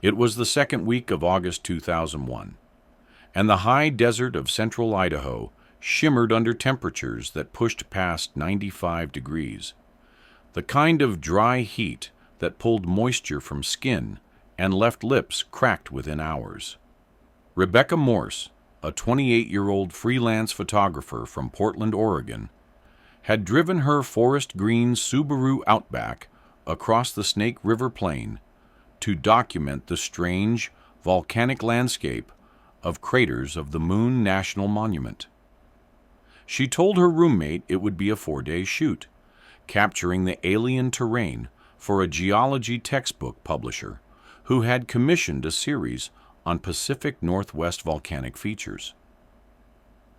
It was the second week of August 2001, and the high desert of central Idaho shimmered under temperatures that pushed past 95 degrees, the kind of dry heat that pulled moisture from skin and left lips cracked within hours. Rebecca Morse, a 28-year-old freelance photographer from Portland, Oregon, had driven her forest-green Subaru Outback across the Snake River Plain to document the strange, volcanic landscape of craters of the Moon National Monument. She told her roommate it would be a 4-day shoot, capturing the alien terrain for a geology textbook publisher who had commissioned a series on Pacific Northwest volcanic features.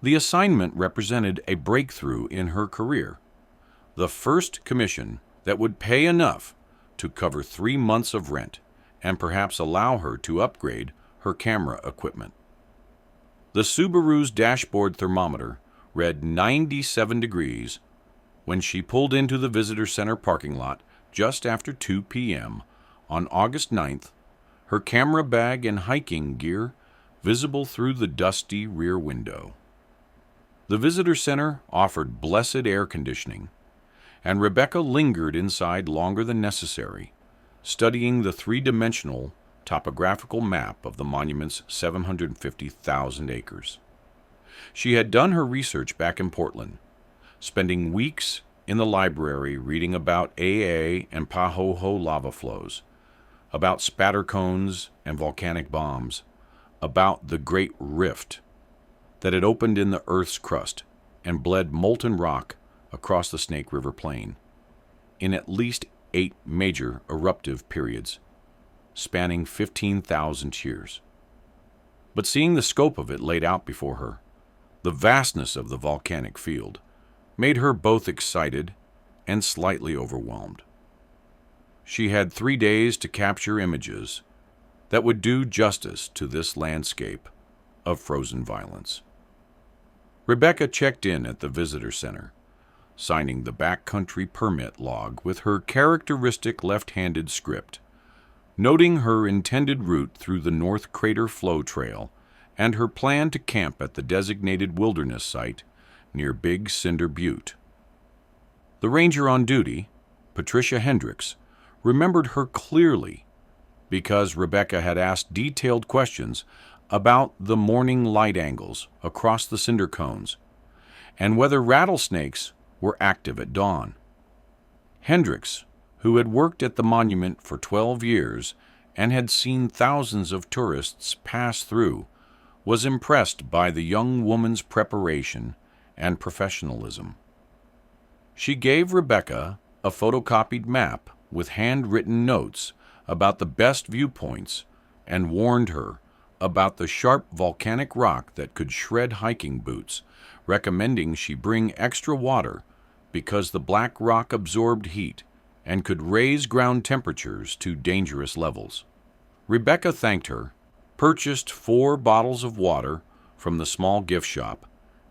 The assignment represented a breakthrough in her career, the first commission that would pay enough to cover 3 months of rent and perhaps allow her to upgrade her camera equipment. The Subaru's dashboard thermometer read 97 degrees when she pulled into the visitor center parking lot just after 2 p.m. on August 9th, her camera bag and hiking gear visible through the dusty rear window. The visitor center offered blessed air conditioning, and Rebecca lingered inside longer than necessary, studying the three-dimensional topographical map of the monument's 750,000 acres. She had done her research back in Portland, spending weeks in the library reading about AA and Pahoho lava flows, about spatter cones and volcanic bombs, about the Great Rift that had opened in the Earth's crust and bled molten rock across the Snake River Plain in at least 8 major eruptive periods, spanning 15,000 years. But seeing the scope of it laid out before her, the vastness of the volcanic field, made her both excited and slightly overwhelmed. She had 3 days to capture images that would do justice to this landscape of frozen violence. Rebecca checked in at the visitor center, signing the backcountry permit log with her characteristic left-handed script, noting her intended route through the North Crater Flow Trail and her plan to camp at the designated wilderness site near Big Cinder Butte. The ranger on duty, Patricia Hendricks, remembered her clearly because Rebecca had asked detailed questions about the morning light angles across the cinder cones and whether rattlesnakes were active at dawn. Hendricks, who had worked at the monument for 12 years and had seen thousands of tourists pass through, was impressed by the young woman's preparation and professionalism. She gave Rebecca a photocopied map with handwritten notes about the best viewpoints and warned her about the sharp volcanic rock that could shred hiking boots, recommending she bring extra water because the black rock absorbed heat and could raise ground temperatures to dangerous levels. Rebecca thanked her, purchased 4 bottles of water from the small gift shop,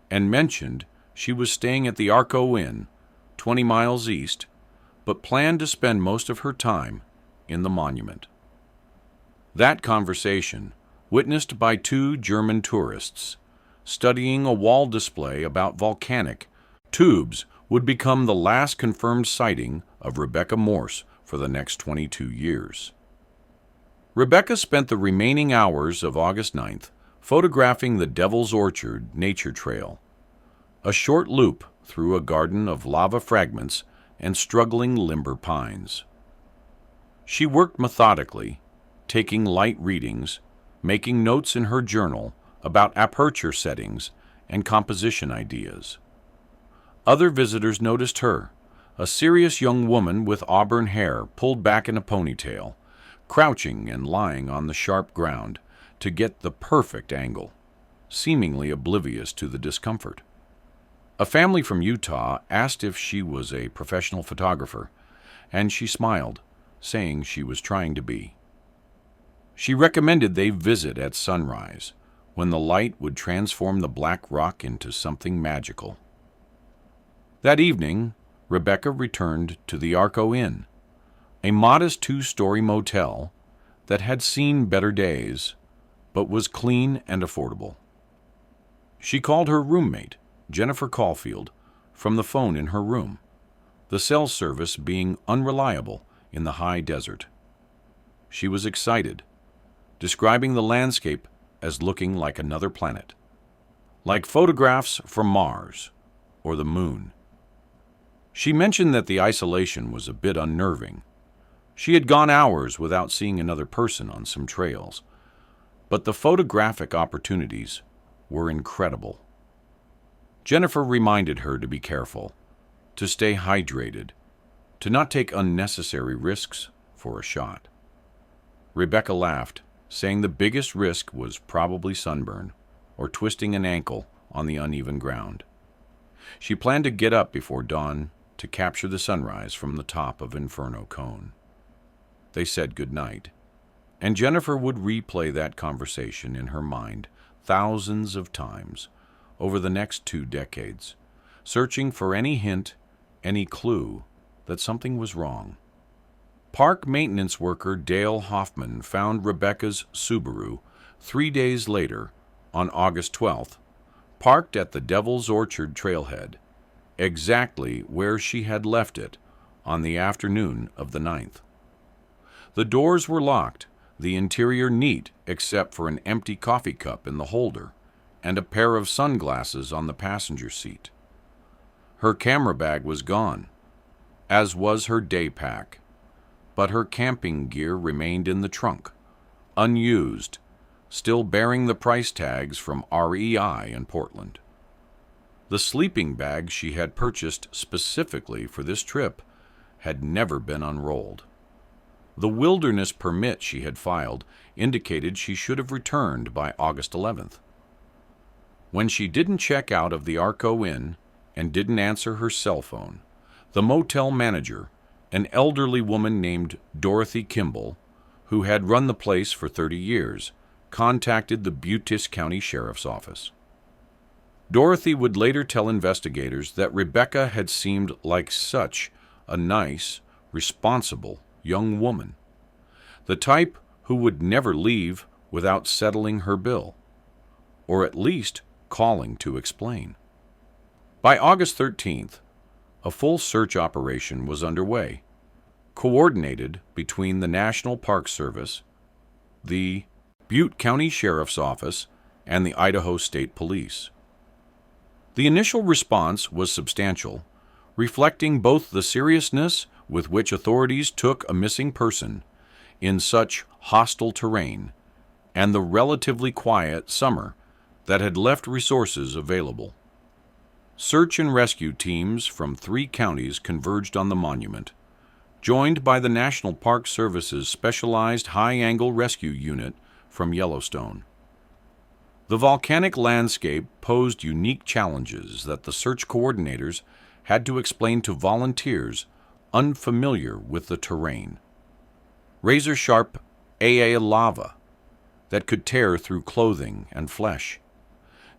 and mentioned she was staying at the Arco Inn, 20 miles east, but planned to spend most of her time in the monument. That conversation, witnessed by 2 German tourists, studying a wall display about volcanic tubes, would become the last confirmed sighting of Rebecca Morse for the next 22 years. Rebecca spent the remaining hours of August 9th photographing the Devil's Orchard Nature Trail, a short loop through a garden of lava fragments and struggling limber pines. She worked methodically, taking light readings, making notes in her journal about aperture settings and composition ideas. Other visitors noticed her, a serious young woman with auburn hair pulled back in a ponytail, crouching and lying on the sharp ground to get the perfect angle, seemingly oblivious to the discomfort. A family from Utah asked if she was a professional photographer, and she smiled, saying she was trying to be. She recommended they visit at sunrise, when the light would transform the black rock into something magical. That evening, Rebecca returned to the Arco Inn, a modest 2-story motel that had seen better days, but was clean and affordable. She called her roommate, Jennifer Caulfield, from the phone in her room, the cell service being unreliable in the high desert. She was excited, describing the landscape as looking like another planet, like photographs from Mars or the Moon. She mentioned that the isolation was a bit unnerving. She had gone hours without seeing another person on some trails, but the photographic opportunities were incredible. Jennifer reminded her to be careful, to stay hydrated, to not take unnecessary risks for a shot. Rebecca laughed, saying the biggest risk was probably sunburn or twisting an ankle on the uneven ground. She planned to get up before dawn to capture the sunrise from the top of Inferno Cone. They said goodnight, and Jennifer would replay that conversation in her mind thousands of times over the next 2 decades, searching for any hint, any clue that something was wrong. Park maintenance worker Dale Hoffman found Rebecca's Subaru 3 days later, on August 12th, parked at the Devil's Orchard trailhead, exactly where she had left it on the afternoon of the 9th. The doors were locked, the interior neat except for an empty coffee cup in the holder and a pair of sunglasses on the passenger seat. Her camera bag was gone, as was her day pack, but her camping gear remained in the trunk, unused, still bearing the price tags from REI in Portland. The sleeping bag she had purchased specifically for this trip had never been unrolled. The wilderness permit she had filed indicated she should have returned by August 11th. When she didn't check out of the Arco Inn and didn't answer her cell phone, the motel manager, an elderly woman named Dorothy Kimball, who had run the place for 30 years, contacted the Butte County Sheriff's Office. Dorothy would later tell investigators that Rebecca had seemed like such a nice, responsible young woman, the type who would never leave without settling her bill, or at least calling to explain. By August 13th, a full search operation was underway, coordinated between the National Park Service, the Butte County Sheriff's Office, and the Idaho State Police. The initial response was substantial, reflecting both the seriousness with which authorities took a missing person in such hostile terrain and the relatively quiet summer that had left resources available. Search and rescue teams from 3 counties converged on the monument, joined by the National Park Service's specialized high-angle rescue unit from Yellowstone. The volcanic landscape posed unique challenges that the search coordinators had to explain to volunteers unfamiliar with the terrain. Razor-sharp AA lava that could tear through clothing and flesh,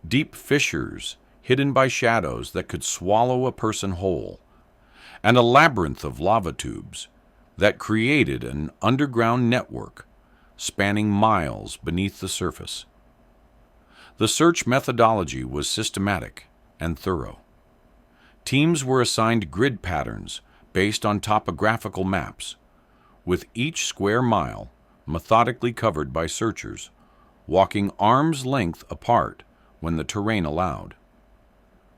deep fissures hidden by shadows that could swallow a person whole, and a labyrinth of lava tubes that created an underground network spanning miles beneath the surface. The search methodology was systematic and thorough. Teams were assigned grid patterns based on topographical maps, with each square mile methodically covered by searchers, walking arm's length apart when the terrain allowed.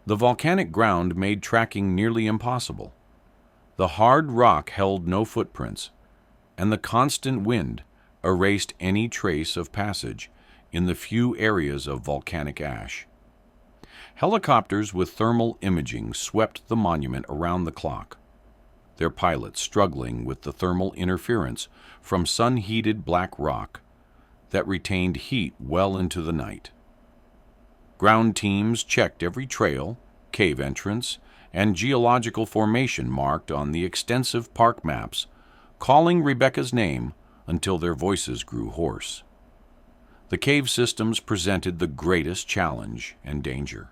The volcanic ground made tracking nearly impossible. The hard rock held no footprints, and the constant wind erased any trace of passage in the few areas of volcanic ash. Helicopters with thermal imaging swept the monument around the clock, their pilots struggling with the thermal interference from sun-heated black rock that retained heat well into the night. Ground teams checked every trail, cave entrance, and geological formation marked on the extensive park maps, calling Rebecca's name until their voices grew hoarse. The cave systems presented the greatest challenge and danger.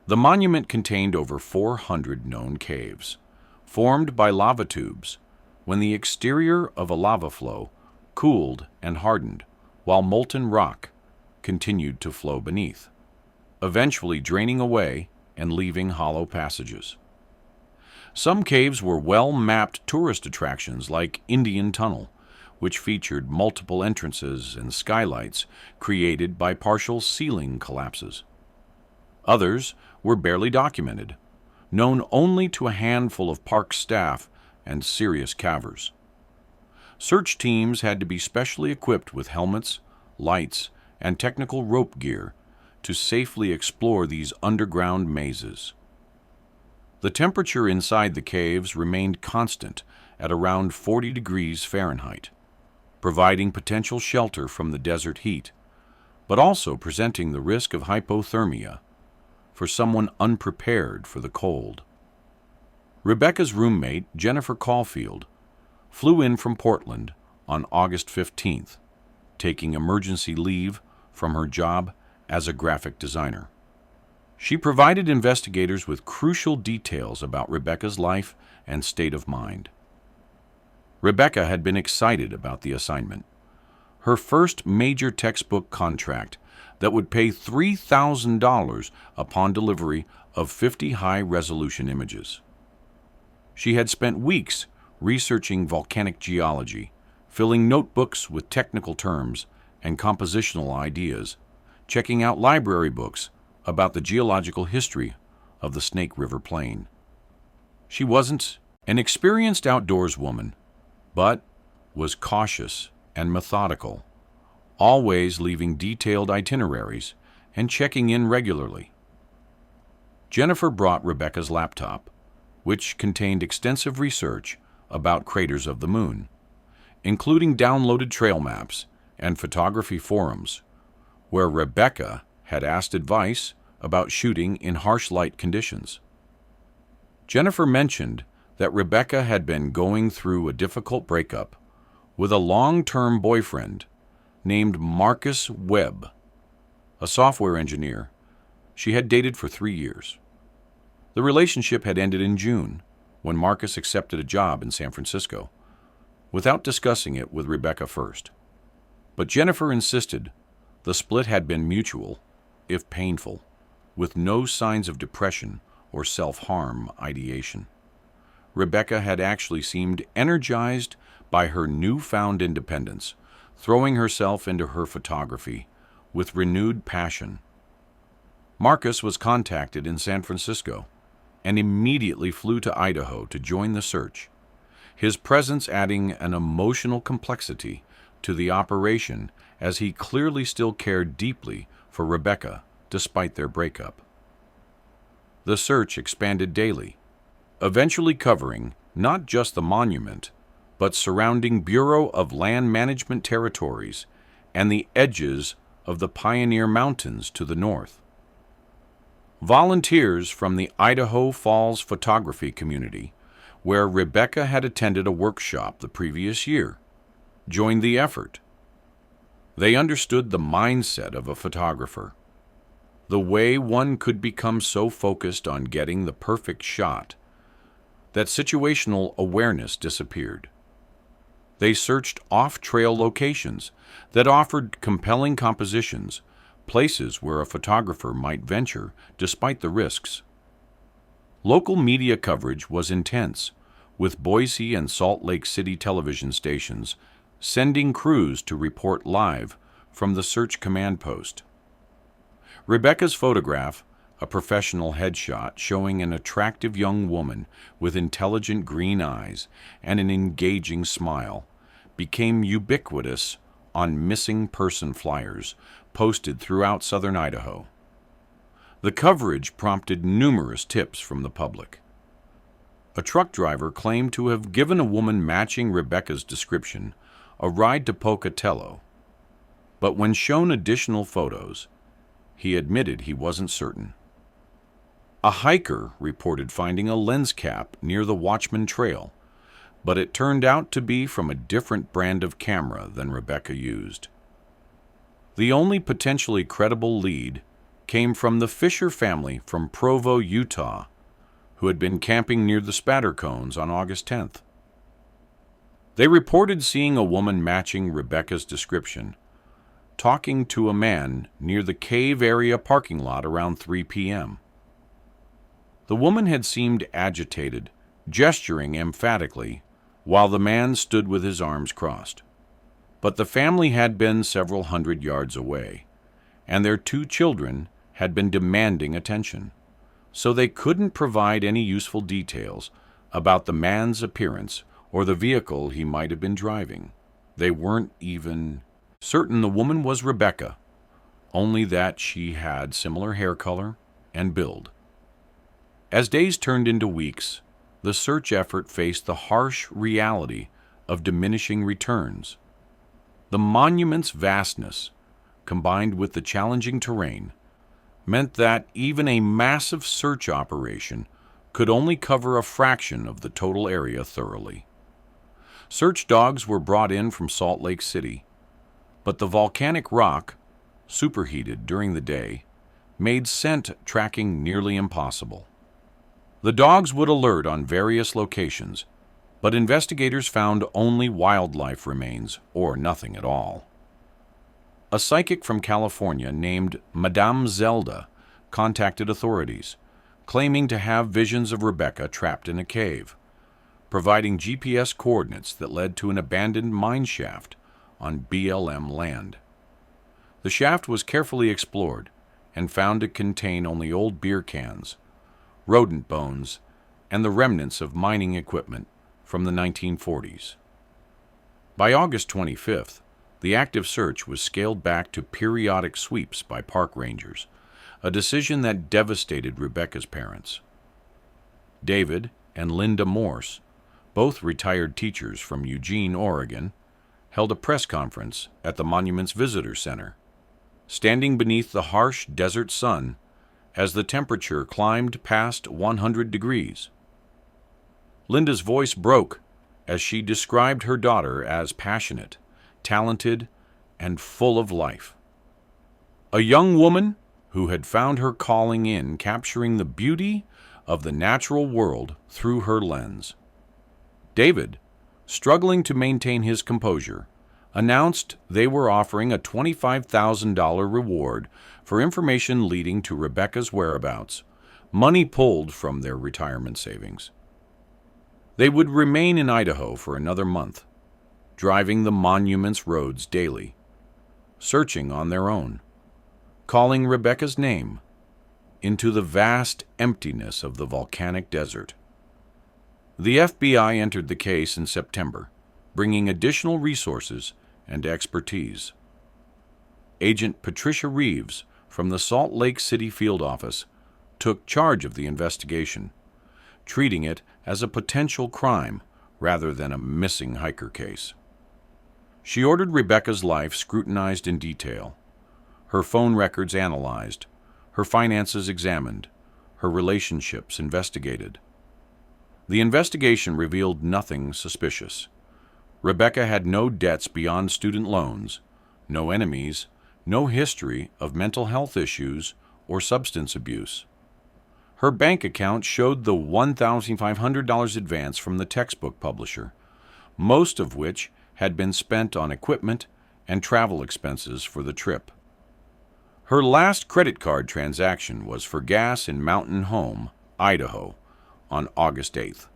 The monument contained over 400 known caves, formed by lava tubes, when the exterior of a lava flow cooled and hardened, while molten rock continued to flow beneath, eventually draining away and leaving hollow passages. Some caves were well-mapped tourist attractions like Indian Tunnel, which featured multiple entrances and skylights created by partial ceiling collapses. Others were barely documented, known only to a handful of park staff and serious cavers. Search teams had to be specially equipped with helmets, lights, and technical rope gear to safely explore these underground mazes. The temperature inside the caves remained constant at around 40 degrees Fahrenheit, providing potential shelter from the desert heat, but also presenting the risk of hypothermia for someone unprepared for the cold. Rebecca's roommate, Jennifer Caulfield, flew in from Portland on August 15th, taking emergency leave from her job as a graphic designer. She provided investigators with crucial details about Rebecca's life and state of mind. Rebecca had been excited about the assignment, her first major textbook contract that would pay $3,000 upon delivery of 50 high-resolution images. She had spent weeks researching volcanic geology, filling notebooks with technical terms and compositional ideas, checking out library books about the geological history of the Snake River Plain. She wasn't an experienced outdoors woman, but was cautious and methodical, always leaving detailed itineraries and checking in regularly. Jennifer brought Rebecca's laptop, which contained extensive research about craters of the moon, including downloaded trail maps and photography forums, where Rebecca had asked advice about shooting in harsh light conditions. Jennifer mentioned that Rebecca had been going through a difficult breakup with a long-term boyfriend named Marcus Webb, a software engineer she had dated for 3 years. The relationship had ended in June, when Marcus accepted a job in San Francisco, without discussing it with Rebecca first. But Jennifer insisted the split had been mutual, if painful, with no signs of depression or self-harm ideation. Rebecca had actually seemed energized by her newfound independence, throwing herself into her photography with renewed passion. Marcus was contacted in San Francisco and immediately flew to Idaho to join the search, his presence adding an emotional complexity to the operation as he clearly still cared deeply for Rebecca despite their breakup. The search expanded daily, eventually covering not just the monument, but surrounding Bureau of Land Management territories and the edges of the Pioneer Mountains to the north. Volunteers from the Idaho Falls photography community, where Rebecca had attended a workshop the previous year, joined the effort. They understood the mindset of a photographer, the way one could become so focused on getting the perfect shot that situational awareness disappeared. They searched off-trail locations that offered compelling compositions, places where a photographer might venture despite the risks. Local media coverage was intense, with Boise and Salt Lake City television stations sending crews to report live from the search command post. Rebecca's photograph, a professional headshot showing an attractive young woman with intelligent green eyes and an engaging smile, became ubiquitous on missing person flyers posted throughout southern Idaho. The coverage prompted numerous tips from the public. A truck driver claimed to have given a woman matching Rebecca's description a ride to Pocatello, but when shown additional photos, he admitted he wasn't certain. A hiker reported finding a lens cap near the Watchman Trail, but it turned out to be from a different brand of camera than Rebecca used. The only potentially credible lead came from the Fisher family from Provo, Utah, who had been camping near the spatter cones on August 10th. They reported seeing a woman matching Rebecca's description, talking to a man near the cave area parking lot around 3 p.m. The woman had seemed agitated, gesturing emphatically, while the man stood with his arms crossed. But the family had been several hundred yards away, and their 2 children had been demanding attention, so they couldn't provide any useful details about the man's appearance or the vehicle he might have been driving. They weren't even certain the woman was Rebecca, only that she had similar hair color and build. As days turned into weeks, the search effort faced the harsh reality of diminishing returns. The monument's vastness, combined with the challenging terrain, meant that even a massive search operation could only cover a fraction of the total area thoroughly. Search dogs were brought in from Salt Lake City, but the volcanic rock, superheated during the day, made scent tracking nearly impossible. The dogs would alert on various locations, but investigators found only wildlife remains or nothing at all. A psychic from California named Madame Zelda contacted authorities, claiming to have visions of Rebecca trapped in a cave, providing GPS coordinates that led to an abandoned mine shaft on BLM land. The shaft was carefully explored and found to contain only old beer cans, rodent bones, and the remnants of mining equipment from the 1940s. By August 25th, the active search was scaled back to periodic sweeps by park rangers, a decision that devastated Rebecca's parents. David and Linda Morse, both retired teachers from Eugene, Oregon, held a press conference at the monument's visitor center, standing beneath the harsh desert sun as the temperature climbed past 100 degrees. Linda's voice broke as she described her daughter as passionate, talented, and full of life. A young woman who had found her calling in capturing the beauty of the natural world through her lens. David, struggling to maintain his composure, announced they were offering a $25,000 reward for information leading to Rebecca's whereabouts, money pulled from their retirement savings. They would remain in Idaho for another month, driving the monument's roads daily, searching on their own, calling Rebecca's name into the vast emptiness of the volcanic desert. The FBI entered the case in September, bringing additional resources and expertise. Agent Patricia Reeves from the Salt Lake City field office took charge of the investigation, treating it as a potential crime rather than a missing hiker case. She ordered Rebecca's life scrutinized in detail, her phone records analyzed, her finances examined, her relationships investigated. The investigation revealed nothing suspicious. Rebecca had no debts beyond student loans, no enemies, no history of mental health issues or substance abuse. Her bank account showed the $1,500 advance from the textbook publisher, most of which had been spent on equipment and travel expenses for the trip. Her last credit card transaction was for gas in Mountain Home, Idaho, on August 8th.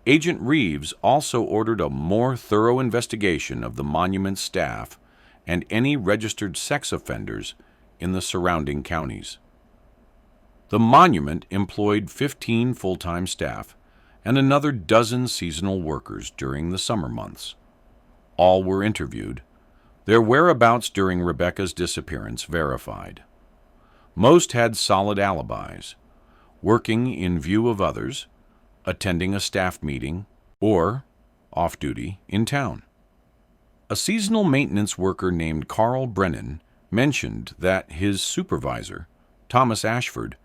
Agent Reeves also ordered a more thorough investigation of the monument's staff and any registered sex offenders in the surrounding counties. The monument employed 15 full-time staff and another dozen seasonal workers during the summer months. All were interviewed, their whereabouts during Rebecca's disappearance verified. Most had solid alibis, working in view of others, attending a staff meeting, or off-duty in town. A seasonal maintenance worker named Carl Brennan mentioned that his supervisor, Thomas Ashford,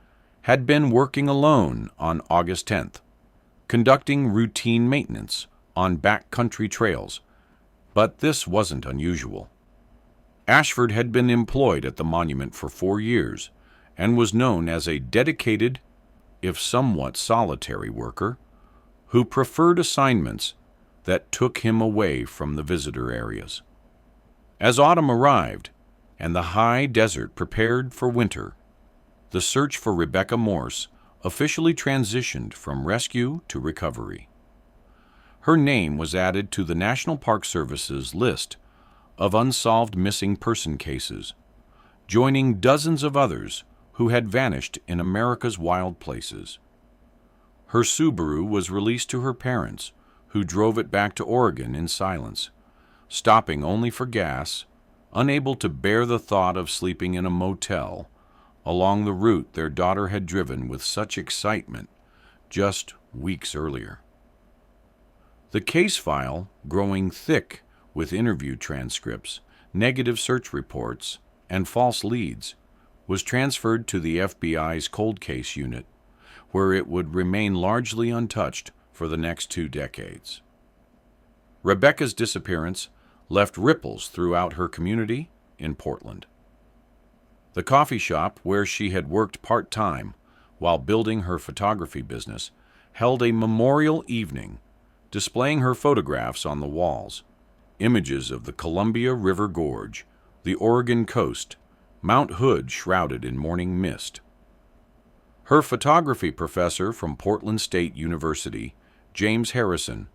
had been working alone on August 10th, conducting routine maintenance on backcountry trails, but this wasn't unusual. Ashford had been employed at the monument for 4 years and was known as a dedicated, if somewhat solitary worker, who preferred assignments that took him away from the visitor areas. As autumn arrived and the high desert prepared for winter, the search for Rebecca Morse officially transitioned from rescue to recovery. Her name was added to the National Park Service's list of unsolved missing person cases, joining dozens of others who had vanished in America's wild places. Her Subaru was released to her parents, who drove it back to Oregon in silence, stopping only for gas, unable to bear the thought of sleeping in a motel along the route their daughter had driven with such excitement just weeks earlier. The case file, growing thick with interview transcripts, negative search reports, and false leads, was transferred to the FBI's cold case unit, where it would remain largely untouched for the next 2 decades. Rebecca's disappearance left ripples throughout her community in Portland. The coffee shop where she had worked part-time while building her photography business held a memorial evening, displaying her photographs on the walls, images of the Columbia River Gorge, the Oregon coast, Mount Hood shrouded in morning mist. Her photography professor from Portland State University, James Harrison,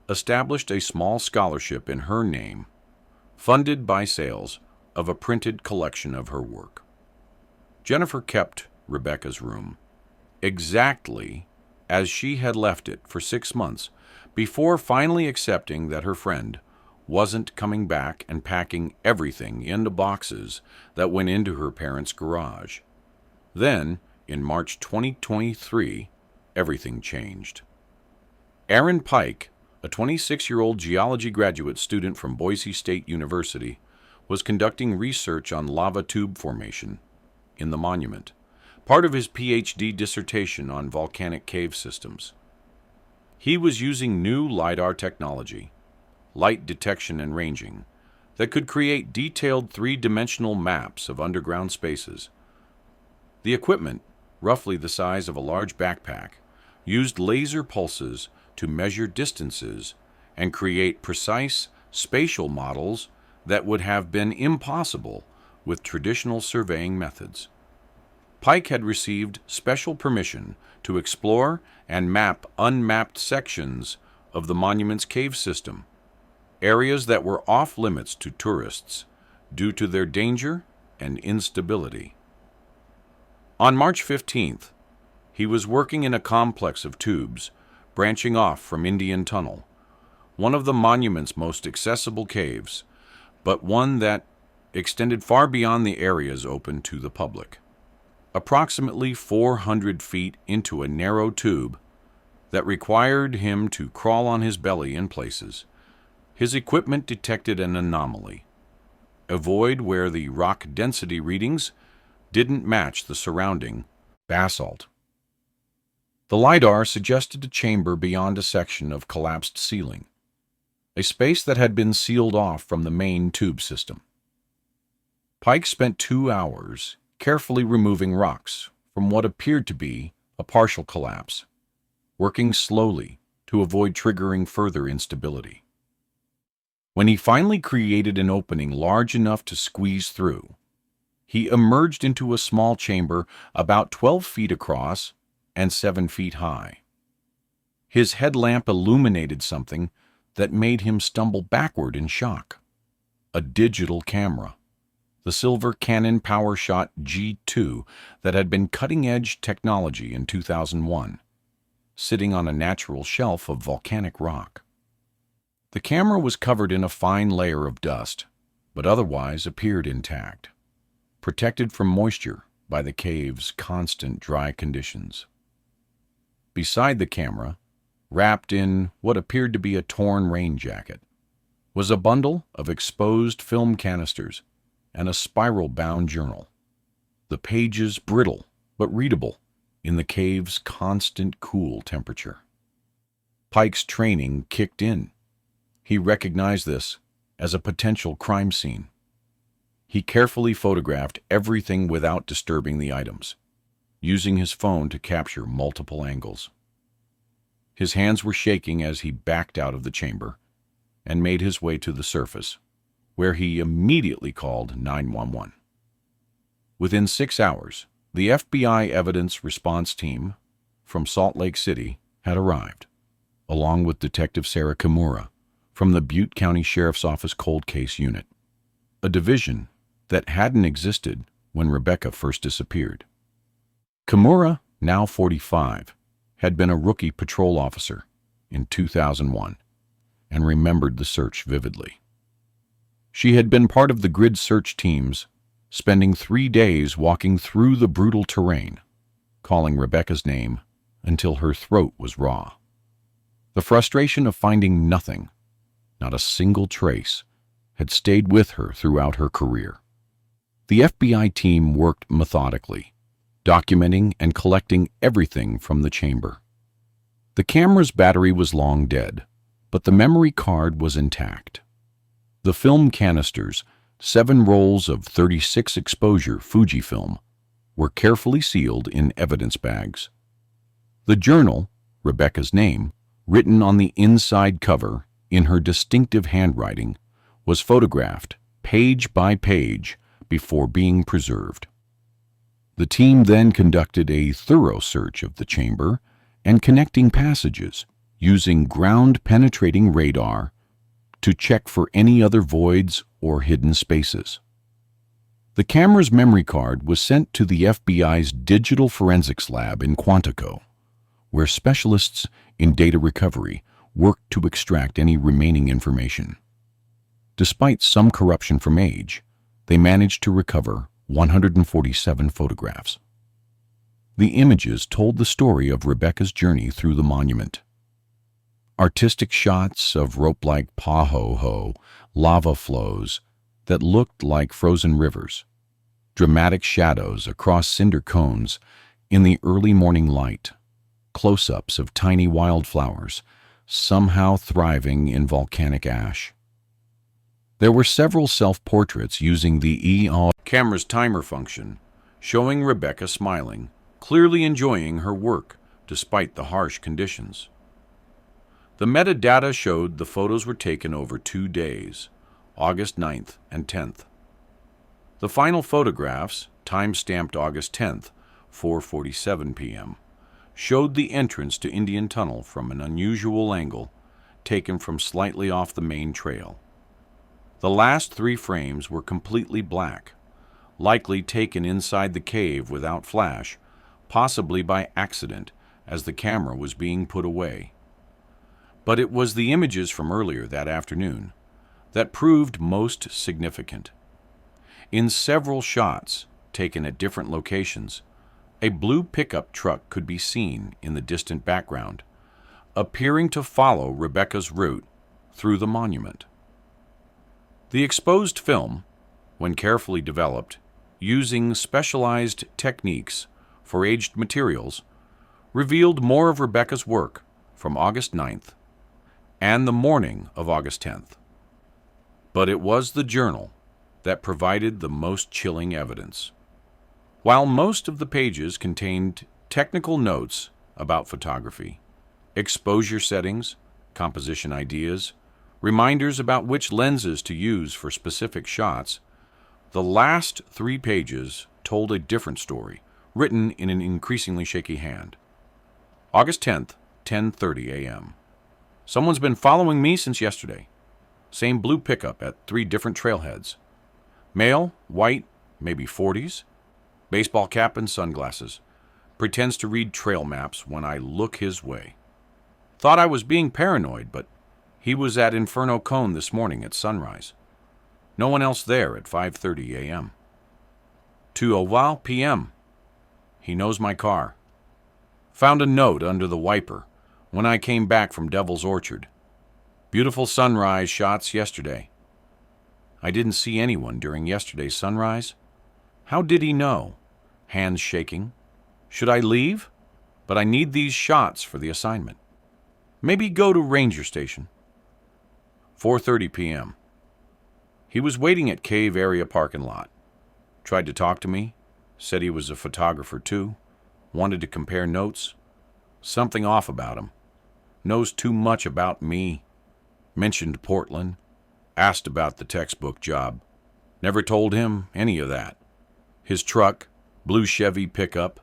established a small scholarship in her name, funded by sales of a printed collection of her work. Jennifer kept Rebecca's room exactly as she had left it for 6 months before finally accepting that her friend wasn't coming back and packing everything into boxes that went into her parents' garage. Then, in March 2023, everything changed. Aaron Pike, a 26-year-old geology graduate student from Boise State University, was conducting research on lava tube formation in the monument, part of his PhD dissertation on volcanic cave systems. He was using new LiDAR technology, light detection and ranging, that could create detailed 3-dimensional maps of underground spaces. The equipment, roughly the size of a large backpack, used laser pulses to measure distances and create precise spatial models that would have been impossible with traditional surveying methods. Pike had received special permission to explore and map unmapped sections of the monument's cave system, areas that were off-limits to tourists due to their danger and instability. On March 15th, he was working in a complex of tubes branching off from Indian Tunnel, one of the monument's most accessible caves, but one that extended far beyond the areas open to the public. Approximately 400 feet into a narrow tube that required him to crawl on his belly in places, his equipment detected an anomaly, a void where the rock density readings didn't match the surrounding basalt. The LiDAR suggested a chamber beyond a section of collapsed ceiling, a space that had been sealed off from the main tube system. Pike spent 2 hours carefully removing rocks from what appeared to be a partial collapse, working slowly to avoid triggering further instability. When he finally created an opening large enough to squeeze through, he emerged into a small chamber about 12 feet across and 7 feet high. His headlamp illuminated something that made him stumble backward in shock. A digital camera, the silver Canon PowerShot G2 that had been cutting-edge technology in 2001, sitting on a natural shelf of volcanic rock. The camera was covered in a fine layer of dust, but otherwise appeared intact, protected from moisture by the cave's constant dry conditions. Beside the camera, wrapped in what appeared to be a torn rain jacket, was a bundle of exposed film canisters and a spiral-bound journal, the pages brittle but readable in the cave's constant cool temperature. Pike's training kicked in. He recognized this as a potential crime scene. He carefully photographed everything without disturbing the items, using his phone to capture multiple angles. His hands were shaking as he backed out of the chamber, and made his way to the surface, where he immediately called 911. Within 6 hours, the FBI Evidence Response Team from Salt Lake City had arrived, along with Detective Sarah Kimura from the Butte County Sheriff's Office Cold Case Unit, a division that hadn't existed when Rebecca first disappeared. Kimura, now 45, had been a rookie patrol officer in 2001 and remembered the search vividly. She had been part of the grid search teams, spending 3 days walking through the brutal terrain, calling Rebecca's name until her throat was raw. The frustration of finding nothing, not a single trace, had stayed with her throughout her career. The FBI team worked methodically, documenting and collecting everything from the chamber. The camera's battery was long dead, but the memory card was intact. The film canisters, 7 rolls of 36 exposure Fujifilm, were carefully sealed in evidence bags. The journal, Rebecca's name, written on the inside cover in her distinctive handwriting, was photographed page by page before being preserved. The team then conducted a thorough search of the chamber and connecting passages using ground-penetrating radar to check for any other voids or hidden spaces. The camera's memory card was sent to the FBI's Digital Forensics Lab in Quantico, where specialists in data recovery worked to extract any remaining information. Despite some corruption from age, they managed to recover 147 photographs. The images told the story of Rebecca's journey through the monument. Artistic shots of rope-like pahoho lava flows that looked like frozen rivers, dramatic shadows across cinder cones in the early morning light, close-ups of tiny wildflowers somehow thriving in volcanic ash. There were several self-portraits using the camera's timer function, showing Rebecca smiling, clearly enjoying her work despite the harsh conditions. The metadata showed the photos were taken over 2 days, August 9th and 10th. The final photographs, time-stamped August 10th, 4:47 p.m., showed the entrance to Indian Tunnel from an unusual angle, taken from slightly off the main trail. The last 3 frames were completely black, likely taken inside the cave without flash, possibly by accident as the camera was being put away. But it was the images from earlier that afternoon that proved most significant. In several shots, taken at different locations, a blue pickup truck could be seen in the distant background, appearing to follow Rebecca's route through the monument. The exposed film, when carefully developed, using specialized techniques for aged materials, revealed more of Rebecca's work from August 9th and the morning of August 10th. But it was the journal that provided the most chilling evidence. While most of the pages contained technical notes about photography, exposure settings, composition ideas, reminders about which lenses to use for specific shots, the last 3 pages told a different story, written in an increasingly shaky hand. August 10th, 10:30 a.m. Someone's been following me since yesterday. Same blue pickup at 3 different trailheads. Male, white, maybe 40s, baseball cap and sunglasses. Pretends to read trail maps when I look his way. Thought I was being paranoid, but he was at Inferno Cone this morning at sunrise. No one else there at 5:30 a.m. 2:00 p.m. He knows my car. Found a note under the wiper when I came back from Devil's Orchard. Beautiful sunrise shots yesterday. I didn't see anyone during yesterday's sunrise. How did he know? Hands shaking. Should I leave? But I need these shots for the assignment. Maybe go to Ranger Station. 4:30 p.m. He was waiting at Cave area parking lot. Tried to talk to me. Said he was a photographer too. Wanted to compare notes. Something off about him. Knows too much about me. mentioned Portland, asked about the textbook job. Never told him any of that. His truck, blue Chevy pickup,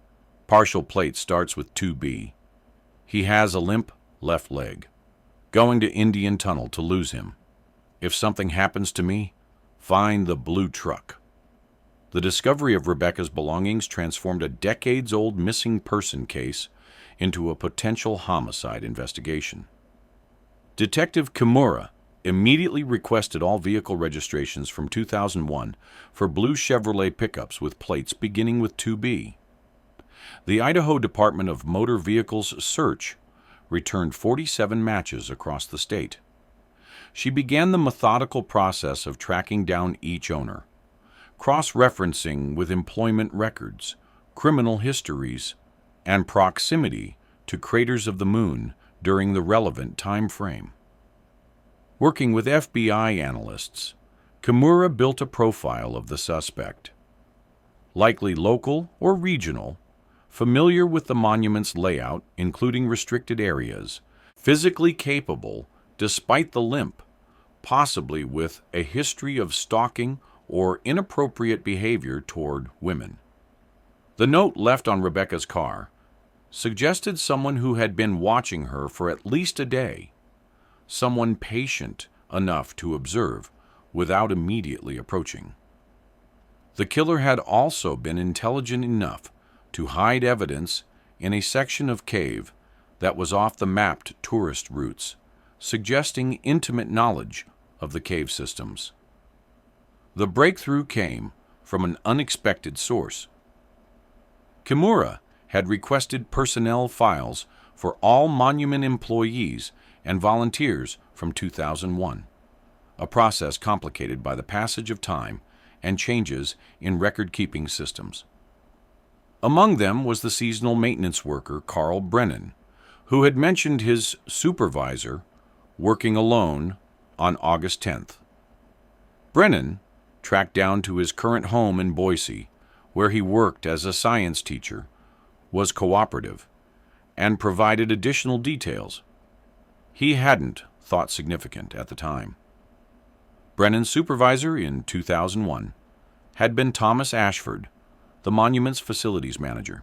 partial plate starts with 2B. He has a limp left leg. Going to Indian Tunnel to lose him. If something happens to me, find the blue truck. The discovery of Rebecca's belongings transformed a decades-old missing person case into a potential homicide investigation. Detective Kimura immediately requested all vehicle registrations from 2001 for blue Chevrolet pickups with plates beginning with 2B. The Idaho Department of Motor Vehicles search returned 47 matches across the state. She began the methodical process of tracking down each owner, cross-referencing with employment records, criminal histories, and proximity to craters of the moon during the relevant time frame. Working with FBI analysts, Kimura built a profile of the suspect. Likely local or regional, familiar with the monument's layout, including restricted areas, physically capable despite the limp, possibly with a history of stalking or inappropriate behavior toward women. The note left on Rebecca's car suggested someone who had been watching her for at least a day, someone patient enough to observe without immediately approaching. The killer had also been intelligent enough to hide evidence in a section of cave that was off the mapped tourist routes, suggesting intimate knowledge of the cave systems. The breakthrough came from an unexpected source. Kimura had requested personnel files for all monument employees and volunteers from 2001, a process complicated by the passage of time and changes in record-keeping systems. Among them was the seasonal maintenance worker Carl Brennan, who had mentioned his supervisor working alone on August 10th. Brennan tracked down to his current home in Boise, where he worked as a science teacher, was cooperative, and provided additional details he hadn't thought significant at the time. Brennan's supervisor in 2001 had been Thomas Ashford, the monument's facilities manager.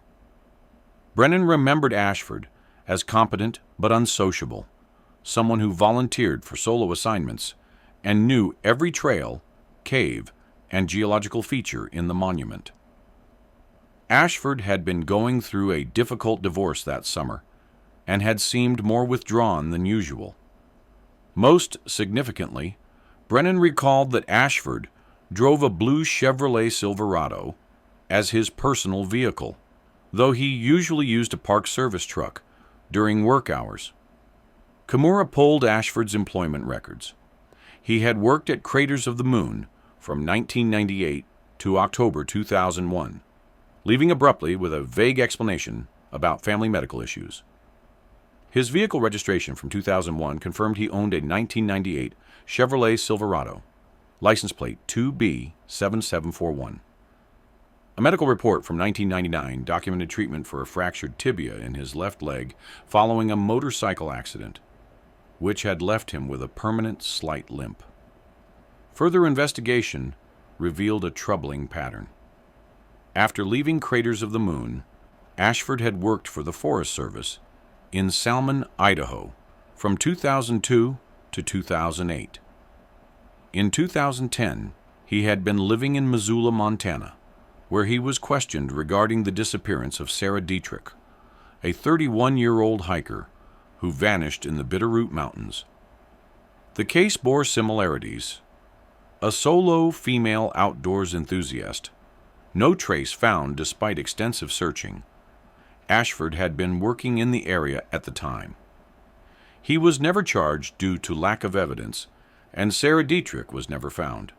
Brennan remembered Ashford as competent but unsociable, someone who volunteered for solo assignments and knew every trail, cave, and geological feature in the monument. Ashford had been going through a difficult divorce that summer and had seemed more withdrawn than usual. Most significantly, Brennan recalled that Ashford drove a blue Chevrolet Silverado as his personal vehicle, though he usually used a park service truck during work hours. Kimura pulled Ashford's employment records. He had worked at Craters of the Moon from 1998 to October 2001, leaving abruptly with a vague explanation about family medical issues. His vehicle registration from 2001 confirmed he owned a 1998 Chevrolet Silverado, license plate 2B7741. A medical report from 1999 documented treatment for a fractured tibia in his left leg following a motorcycle accident, which had left him with a permanent slight limp. Further investigation revealed a troubling pattern. After leaving Craters of the Moon, Ashford had worked for the Forest Service in Salmon, Idaho, from 2002 to 2008. In 2010, he had been living in Missoula, Montana, where he was questioned regarding the disappearance of Sarah Dietrich, a 31-year-old hiker who vanished in the Bitterroot Mountains. The case bore similarities. A solo female outdoors enthusiast, no trace found despite extensive searching. Ashford had been working in the area at the time. He was never charged due to lack of evidence, and Sarah Dietrich was never found.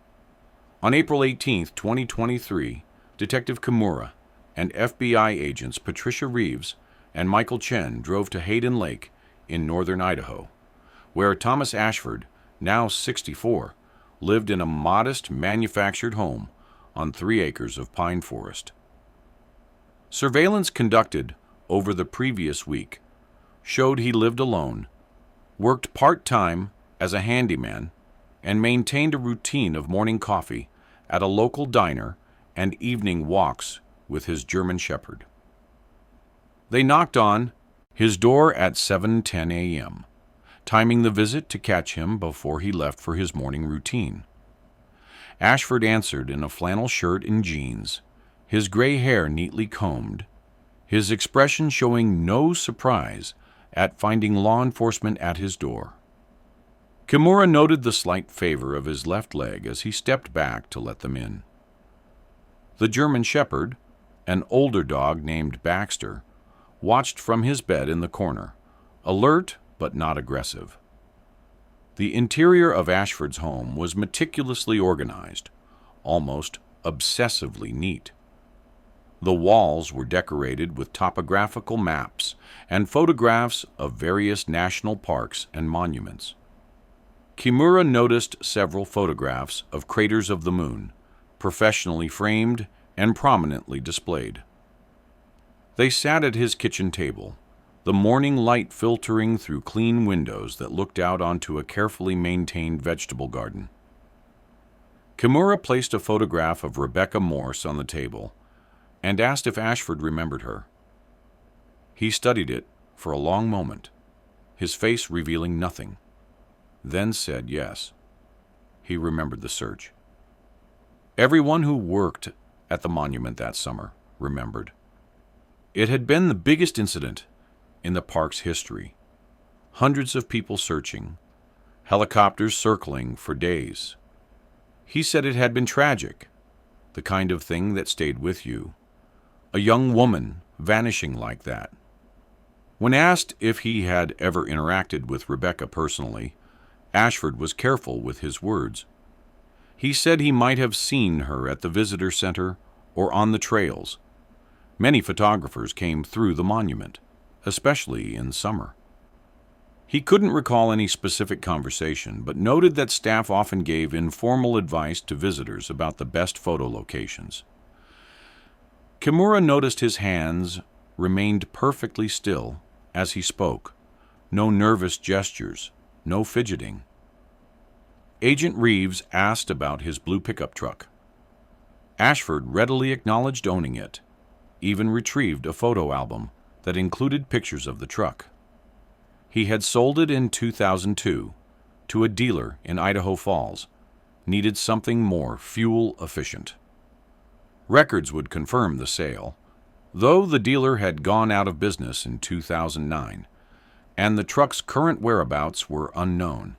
On April 18, 2023, Detective Kimura and FBI agents Patricia Reeves and Michael Chen drove to Hayden Lake in northern Idaho, where Thomas Ashford, now 64, lived in a modest manufactured home on 3 acres of pine forest. Surveillance conducted over the previous week showed he lived alone, worked part-time as a handyman and maintained a routine of morning coffee at a local diner and evening walks with his German Shepherd. They knocked on his door at 7:10 a.m., timing the visit to catch him before he left for his morning routine. Ashford answered in a flannel shirt and jeans, his gray hair neatly combed, his expression showing no surprise at finding law enforcement at his door. Kimura noted the slight favor of his left leg as he stepped back to let them in. The German Shepherd, an older dog named Baxter, watched from his bed in the corner, alert but not aggressive. The interior of Ashford's home was meticulously organized, almost obsessively neat. The walls were decorated with topographical maps and photographs of various national parks and monuments. Kimura noticed several photographs of craters of the moon, professionally framed and prominently displayed. They sat at his kitchen table, the morning light filtering through clean windows that looked out onto a carefully maintained vegetable garden. Kimura placed a photograph of Rebecca Morse on the table and asked if Ashford remembered her. He studied it for a long moment, his face revealing nothing, then said yes. He remembered the search. Everyone who worked at the monument that summer remembered. It had been the biggest incident in the park's history. Hundreds of people searching, helicopters circling for days. He said it had been tragic, the kind of thing that stayed with you. A young woman vanishing like that. When asked if he had ever interacted with Rebecca personally, Ashford was careful with his words. He said he might have seen her at the visitor center or on the trails. Many photographers came through the monument, especially in summer. He couldn't recall any specific conversation, but noted that staff often gave informal advice to visitors about the best photo locations. Kimura noticed his hands remained perfectly still as he spoke. No nervous gestures, no fidgeting. Agent Reeves asked about his blue pickup truck. Ashford readily acknowledged owning it, even retrieved a photo album that included pictures of the truck. He had sold it in 2002 to a dealer in Idaho Falls, needed something more fuel efficient. Records would confirm the sale, though the dealer had gone out of business in 2009, and the truck's current whereabouts were unknown.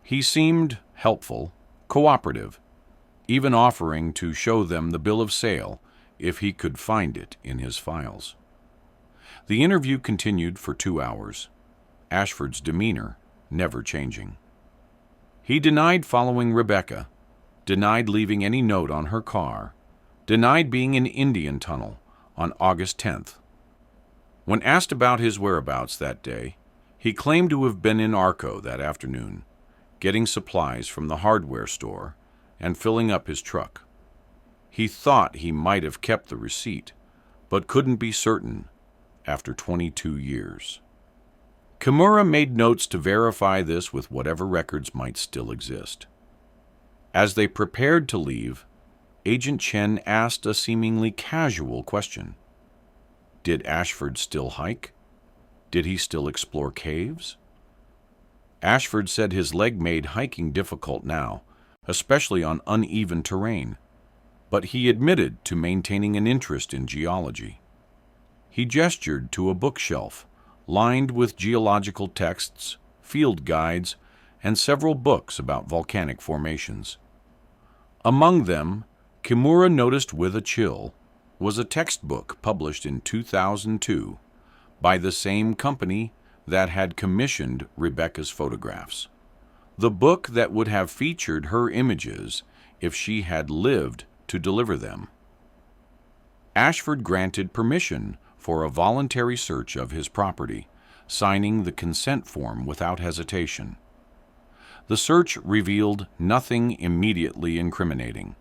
He seemed helpful, cooperative, even offering to show them the bill of sale if he could find it in his files. The interview continued for 2 hours, Ashford's demeanor never changing. He denied following Rebecca, denied leaving any note on her car, denied being in Indian Tunnel on August 10th. When asked about his whereabouts that day, he claimed to have been in Arco that afternoon, getting supplies from the hardware store and filling up his truck. He thought he might have kept the receipt, but couldn't be certain after 22 years. Kimura made notes to verify this with whatever records might still exist. As they prepared to leave, Agent Chen asked a seemingly casual question. Did Ashford still hike? Did he still explore caves? Ashford said his leg made hiking difficult now, especially on uneven terrain, but he admitted to maintaining an interest in geology. He gestured to a bookshelf lined with geological texts, field guides, and several books about volcanic formations. Among them, Kimura noticed with a chill, was a textbook published in 2002 by the same company that had commissioned Rebecca's photographs. The book that would have featured her images if she had lived to deliver them. Ashford granted permission for a voluntary search of his property, signing the consent form without hesitation. The search revealed nothing immediately incriminating.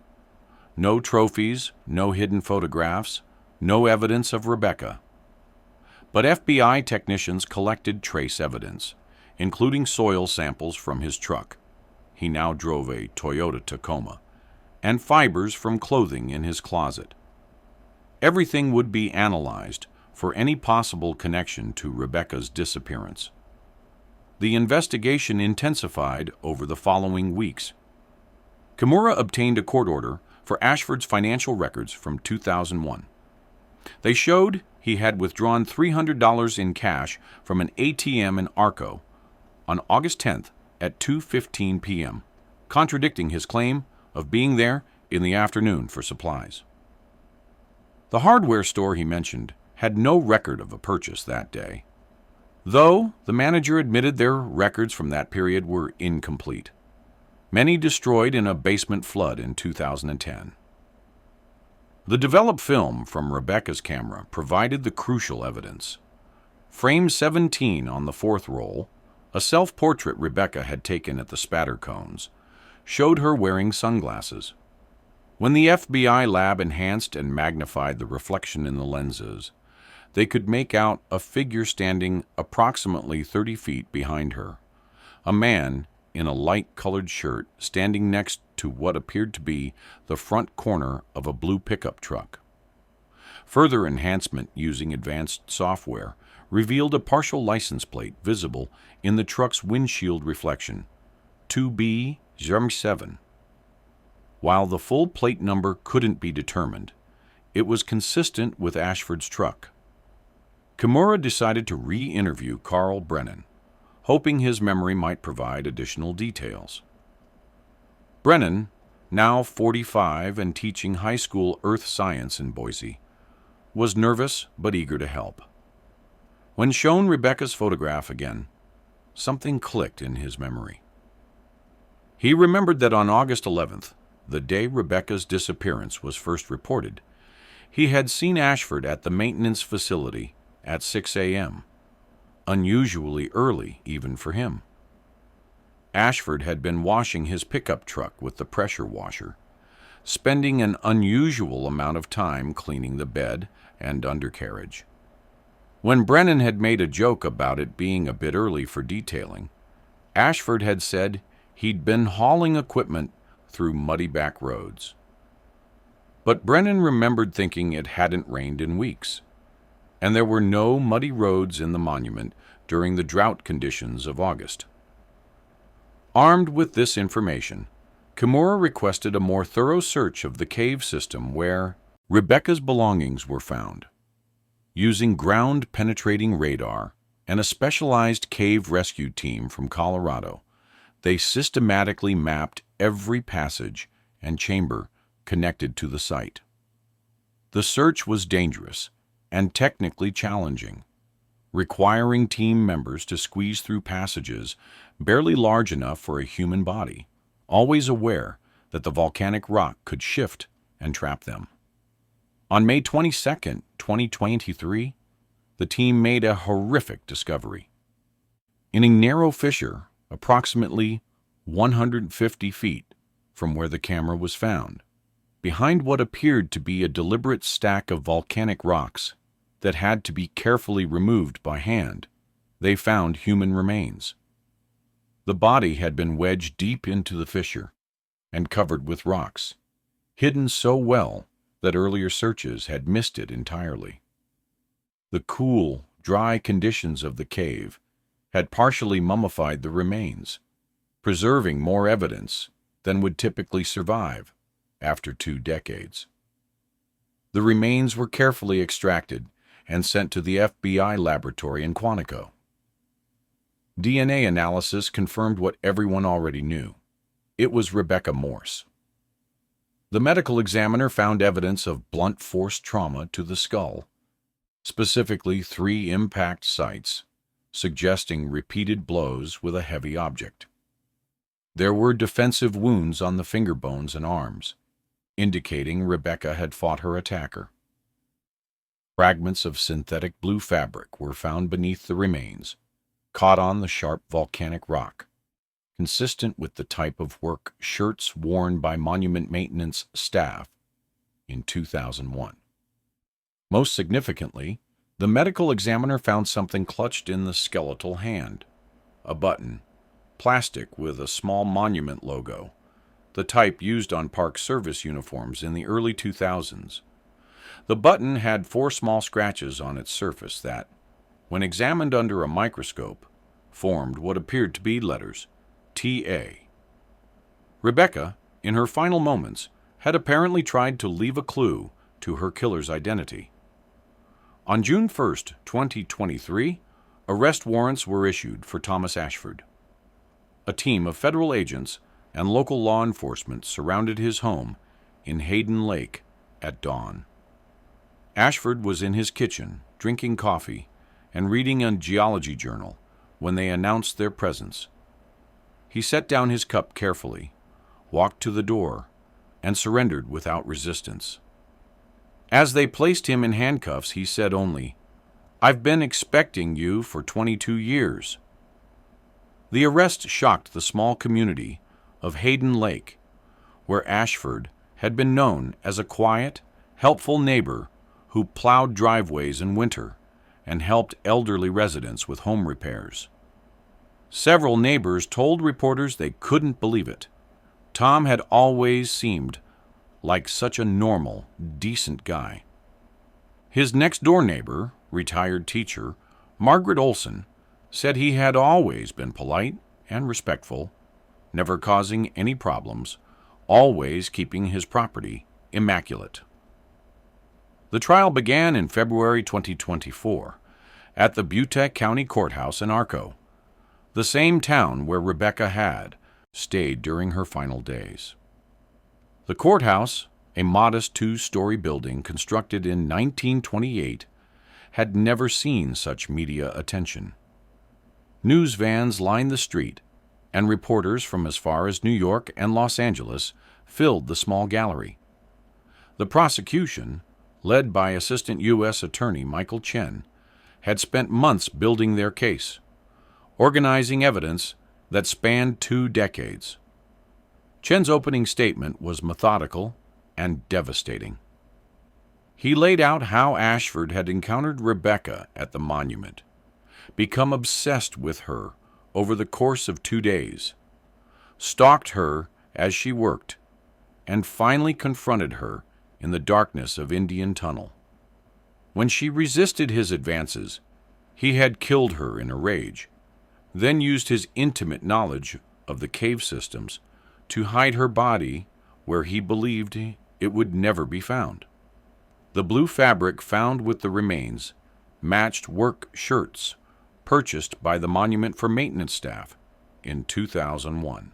No trophies, no hidden photographs, no evidence of Rebecca. But FBI technicians collected trace evidence, including soil samples from his truck. He now drove a Toyota Tacoma, and fibers from clothing in his closet. Everything would be analyzed for any possible connection to Rebecca's disappearance. The investigation intensified over the following weeks. Kimura obtained a court order for Ashford's financial records from 2001. They showed he had withdrawn $300 in cash from an ATM in Arco on August 10th at 2:15 p.m., contradicting his claim of being there in the afternoon for supplies. The hardware store he mentioned had no record of a purchase that day, though the manager admitted their records from that period were incomplete, many destroyed in a basement flood in 2010. The developed film from Rebecca's camera provided the crucial evidence. Frame 17 on the fourth roll, a self-portrait Rebecca had taken at the spatter cones, showed her wearing sunglasses. When the FBI lab enhanced and magnified the reflection in the lenses, they could make out a figure standing approximately 30 feet behind her, a man in a light-colored shirt standing next to what appeared to be the front corner of a blue pickup truck. Further enhancement using advanced software revealed a partial license plate visible in the truck's windshield reflection, 2B07. While the full plate number couldn't be determined, it was consistent with Ashford's truck. Kimura decided to re-interview Carl Brennan, hoping his memory might provide additional details. Brennan, now 45 and teaching high school earth science in Boise, was nervous but eager to help. When shown Rebecca's photograph again, something clicked in his memory. He remembered that on August 11th, the day Rebecca's disappearance was first reported, he had seen Ashford at the maintenance facility at 6 a.m., unusually early even for him. Ashford had been washing his pickup truck with the pressure washer, spending an unusual amount of time cleaning the bed and undercarriage. When Brennan had made a joke about it being a bit early for detailing, Ashford had said he'd been hauling equipment through muddy back roads. But Brennan remembered thinking it hadn't rained in weeks, and there were no muddy roads in the monument during the drought conditions of August. Armed with this information, Kimura requested a more thorough search of the cave system where Rebecca's belongings were found. Using ground-penetrating radar and a specialized cave rescue team from Colorado, they systematically mapped every passage and chamber connected to the site. The search was dangerous and technically challenging, requiring team members to squeeze through passages barely large enough for a human body, always aware that the volcanic rock could shift and trap them. On May 22, 2023, the team made a horrific discovery. In a narrow fissure, approximately 150 feet from where the camera was found, behind what appeared to be a deliberate stack of volcanic rocks that had to be carefully removed by hand, they found human remains. The body had been wedged deep into the fissure and covered with rocks, hidden so well that earlier searches had missed it entirely. The cool, dry conditions of the cave had partially mummified the remains, preserving more evidence than would typically survive after 2 decades. The remains were carefully extracted and sent to the FBI laboratory in Quantico. DNA analysis confirmed what everyone already knew. It was Rebecca Morse. The medical examiner found evidence of blunt force trauma to the skull, specifically 3 impact sites, suggesting repeated blows with a heavy object. There were defensive wounds on the finger bones and arms, indicating Rebecca had fought her attacker. Fragments of synthetic blue fabric were found beneath the remains, caught on the sharp volcanic rock, consistent with the type of work shirts worn by monument maintenance staff in 2001. Most significantly, the medical examiner found something clutched in the skeletal hand, a button, plastic with a small monument logo, the type used on Park Service uniforms in the early 2000s. The button had 4 small scratches on its surface that, when examined under a microscope, formed what appeared to be letters T.A. Rebecca, in her final moments, had apparently tried to leave a clue to her killer's identity. On June 1, 2023, arrest warrants were issued for Thomas Ashford. A team of federal agents and local law enforcement surrounded his home in Hayden Lake at dawn. Ashford was in his kitchen, drinking coffee and reading a geology journal when they announced their presence. He set down his cup carefully, walked to the door, and surrendered without resistance. As they placed him in handcuffs, he said only, "I've been expecting you for 22 years." The arrest shocked the small community of Hayden Lake, where Ashford had been known as a quiet, helpful neighbor who plowed driveways in winter and helped elderly residents with home repairs. Several neighbors told reporters they couldn't believe it. Tom had always seemed like such a normal, decent guy. His next-door neighbor, retired teacher Margaret Olson, said he had always been polite and respectful, never causing any problems, always keeping his property immaculate. The trial began in February 2024 at the Butte County Courthouse in Arco, the same town where Rebecca had stayed during her final days. The courthouse, a modest 2-story building constructed in 1928, had never seen such media attention. News vans lined the street, and reporters from as far as New York and Los Angeles filled the small gallery. The prosecution, led by Assistant U.S. Attorney Michael Chen, had spent months building their case, organizing evidence that spanned 2 decades. Chen's opening statement was methodical and devastating. He laid out how Ashford had encountered Rebecca at the monument, become obsessed with her over the course of 2 days, stalked her as she worked, and finally confronted her in the darkness of Indian Tunnel. When she resisted his advances, he had killed her in a rage, then used his intimate knowledge of the cave systems to hide her body where he believed it would never be found. The blue fabric found with the remains matched work shirts purchased by the monument for maintenance staff in 2001.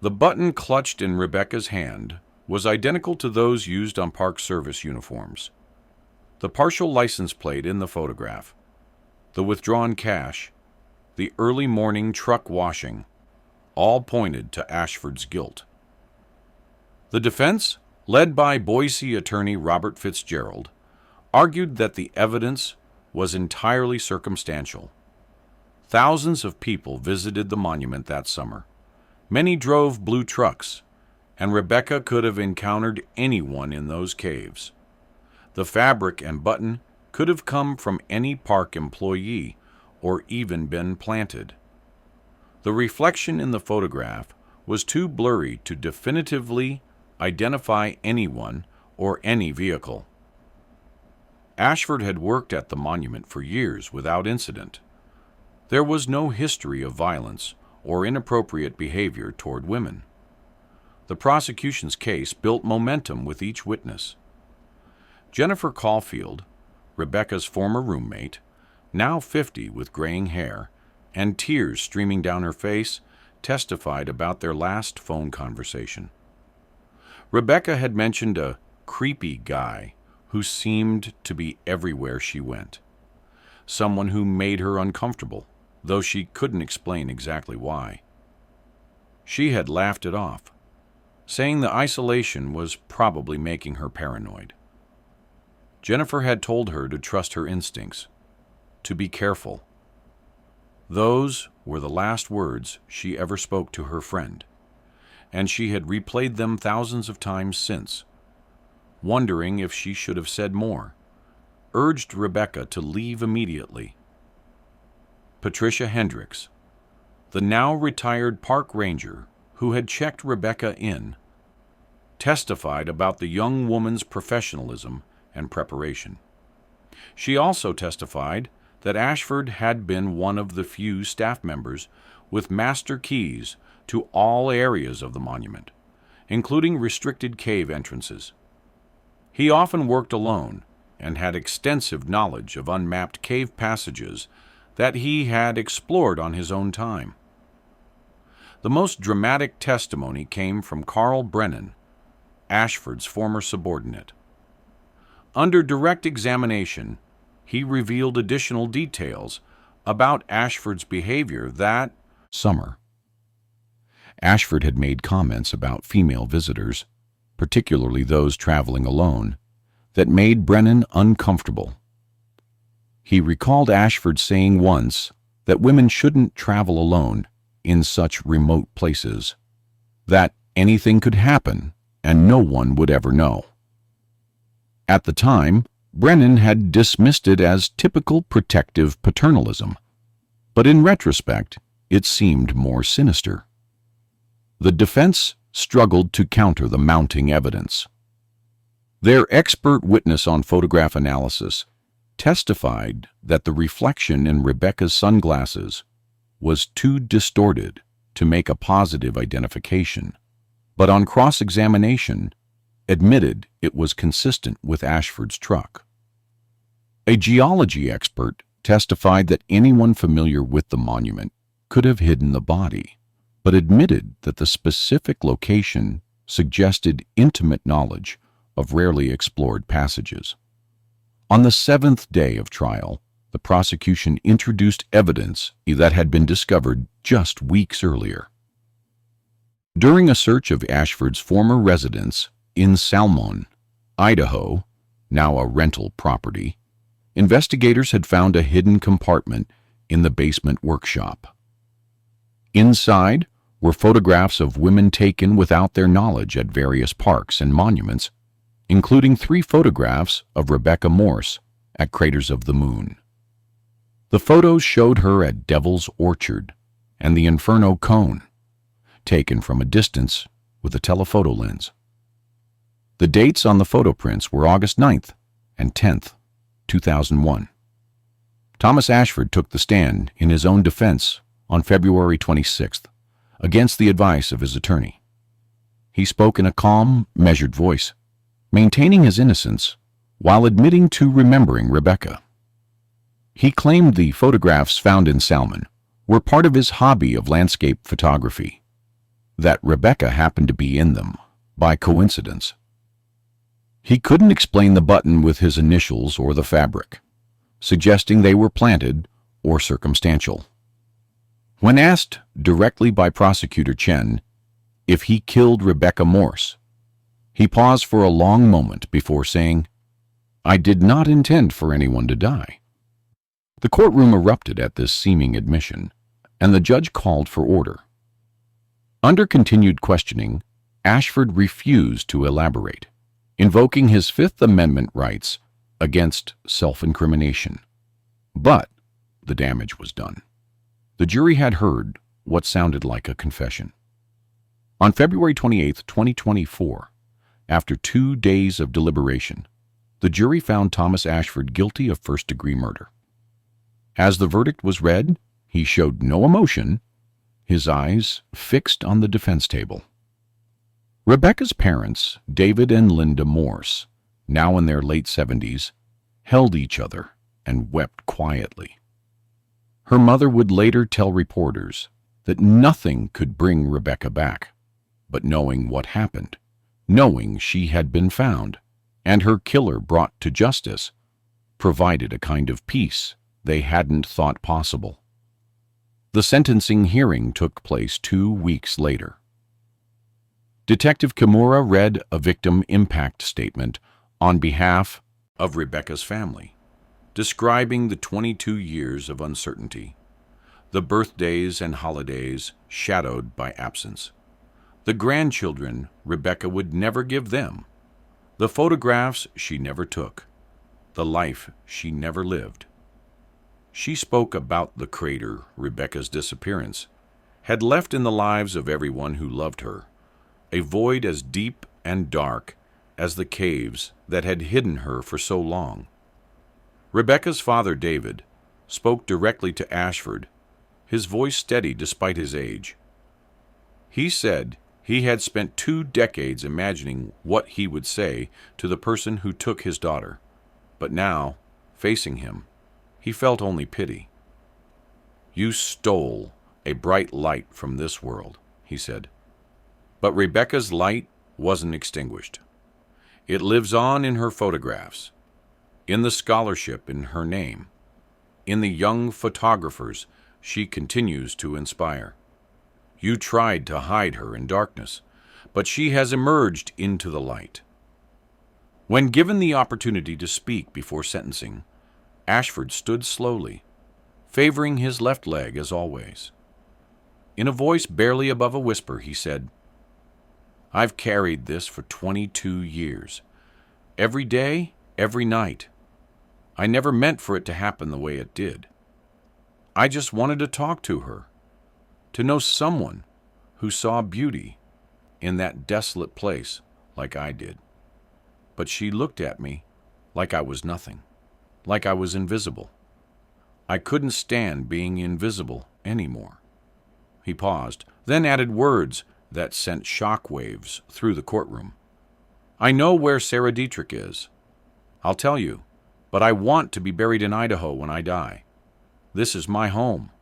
The button clutched in Rebecca's hand was identical to those used on Park Service uniforms. The partial license plate in the photograph, the withdrawn cash, the early morning truck washing, all pointed to Ashford's guilt. The defense, led by Boise attorney Robert Fitzgerald, argued that the evidence was entirely circumstantial. Thousands of people visited the monument that summer. Many drove blue trucks, and Rebecca could have encountered anyone in those caves. The fabric and button could have come from any park employee or even been planted. The reflection in the photograph was too blurry to definitively identify anyone or any vehicle. Ashford had worked at the monument for years without incident. There was no history of violence or inappropriate behavior toward women. The prosecution's case built momentum with each witness. Jennifer Caulfield, Rebecca's former roommate, now 50 with graying hair and tears streaming down her face, testified about their last phone conversation. Rebecca had mentioned a creepy guy who seemed to be everywhere she went, someone who made her uncomfortable, though she couldn't explain exactly why. She had laughed it off, saying the isolation was probably making her paranoid. Jennifer had told her to trust her instincts, to be careful. Those were the last words she ever spoke to her friend, and she had replayed them thousands of times since, wondering if she should have said more, urged Rebecca to leave immediately. Patricia Hendricks, the now retired park ranger who had checked Rebecca in, testified about the young woman's professionalism and preparation. She also testified that Ashford had been one of the few staff members with master keys to all areas of the monument, including restricted cave entrances. He often worked alone and had extensive knowledge of unmapped cave passages that he had explored on his own time. The most dramatic testimony came from Carl Brennan, Ashford's former subordinate. Under direct examination, he revealed additional details about Ashford's behavior that summer. Ashford had made comments about female visitors, particularly those traveling alone, that made Brennan uncomfortable. He recalled Ashford saying once that women shouldn't travel alone in such remote places, that anything could happen and no one would ever know. At the time, Brennan had dismissed it as typical protective paternalism, but in retrospect, it seemed more sinister. The defense struggled to counter the mounting evidence. Their expert witness on photograph analysis testified that the reflection in Rebecca's sunglasses was too distorted to make a positive identification, but on cross-examination, admitted it was consistent with Ashford's truck. A geology expert testified that anyone familiar with the monument could have hidden the body, but admitted that the specific location suggested intimate knowledge of rarely explored passages. On the 7th day of trial, the prosecution introduced evidence that had been discovered just weeks earlier. During a search of Ashford's former residence in Salmon, Idaho, now a rental property, investigators had found a hidden compartment in the basement workshop. Inside were photographs of women taken without their knowledge at various parks and monuments, including 3 photographs of Rebecca Morse at Craters of the Moon. The photos showed her at Devil's Orchard and the Inferno Cone, taken from a distance with a telephoto lens. The dates on the photo prints were August 9th and 10th, 2001. Thomas Ashford took the stand in his own defense on February 26th, against the advice of his attorney. He spoke in a calm, measured voice, maintaining his innocence while admitting to remembering Rebecca. He claimed the photographs found in Salmon were part of his hobby of landscape photography, that Rebecca happened to be in them by coincidence. He couldn't explain the button with his initials or the fabric, suggesting they were planted or circumstantial. When asked directly by Prosecutor Chen if he killed Rebecca Morse, he paused for a long moment before saying, "I did not intend for anyone to die." The courtroom erupted at this seeming admission, and the judge called for order. Under continued questioning, Ashford refused to elaborate, invoking his Fifth Amendment rights against self-incrimination. But the damage was done. The jury had heard what sounded like a confession. On February 28, 2024, after 2 days of deliberation, the jury found Thomas Ashford guilty of first-degree murder. As the verdict was read, he showed no emotion, his eyes fixed on the defense table. Rebecca's parents, David and Linda Morse, now in their late 70s, held each other and wept quietly. Her mother would later tell reporters that nothing could bring Rebecca back, but knowing what happened, knowing she had been found, and her killer brought to justice, provided a kind of peace they hadn't thought possible. The sentencing hearing took place 2 weeks later. Detective Kimura read a victim impact statement on behalf of Rebecca's family, describing the 22 years of uncertainty, the birthdays and holidays shadowed by absence, the grandchildren Rebecca would never give them, the photographs she never took, the life she never lived. She spoke about the crater, Rebecca's disappearance, had left in the lives of everyone who loved her a void as deep and dark as the caves that had hidden her for so long. Rebecca's father, David, spoke directly to Ashford, his voice steady despite his age. He said he had spent 2 decades imagining what he would say to the person who took his daughter, but now, facing him, he felt only pity. "You stole a bright light from this world," he said. But Rebecca's light wasn't extinguished. It lives on in her photographs, in the scholarship in her name, in the young photographers she continues to inspire. You tried to hide her in darkness, but she has emerged into the light. When given the opportunity to speak before sentencing, Ashford stood slowly, favoring his left leg as always. In a voice barely above a whisper, he said, "I've carried this for 22 years. Every day, every night. I never meant for it to happen the way it did. I just wanted to talk to her, to know someone who saw beauty in that desolate place like I did. But she looked at me like I was nothing, like I was invisible. I couldn't stand being invisible anymore." He paused, then added words that sent shock waves through the courtroom. "I know where Sarah Dietrich is. I'll tell you, but I want to be buried in Idaho when I die. This is my home."